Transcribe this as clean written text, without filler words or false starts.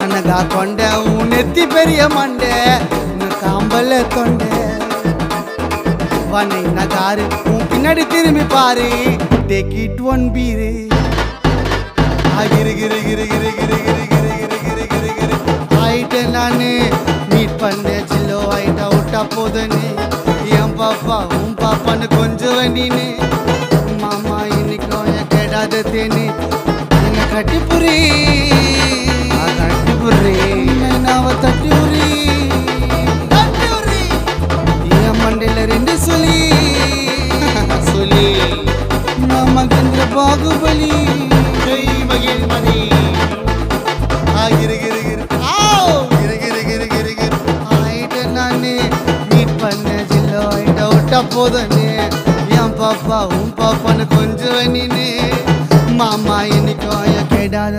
ನನಗ ಕೊಂಡೆ ನೆತ್ತಿ பெரிய மண்டே காம்பல கொண்டே வனை நகாரு உன் பின்னாடி திரும்பி பாரு டேக் இட் ஒன் பீரு கிரு கிரு கிரு கிரு கிரு கிரு கிரு கிரு கிரு கிரு கிரு ஆயிட்ட நானு மீட் பண்ண ஜில்லோ ஆயிட்டா விட்டா போதுன்னு என் பாப்பா உன் பாப்பான்னு கொஞ்சம் வண்டின்னு மாமா இன்னைக்கும் என் கேடாத தேனி என்ன கட்டிப்புரி கட்டிப்புரி நாவ தட்டிப்புரி என் மண்டையில ரெண்டு சொல்லி சொல்லி மாமா கந்திர பாகுபலி மகிழ்மதி கிரு கிரு கிரு கிரு கிரு கிரு கிரு கிரு ஆயிட்ட நானு மீட் பண்ண ஜில்லோ ஆயிட்டா விட்டா போதுன்னு என் பாப்பா உன் பாப்பான்னு கொஞ்சம் வண்டின்னு மாமா இன்னைக்கும் கேடாத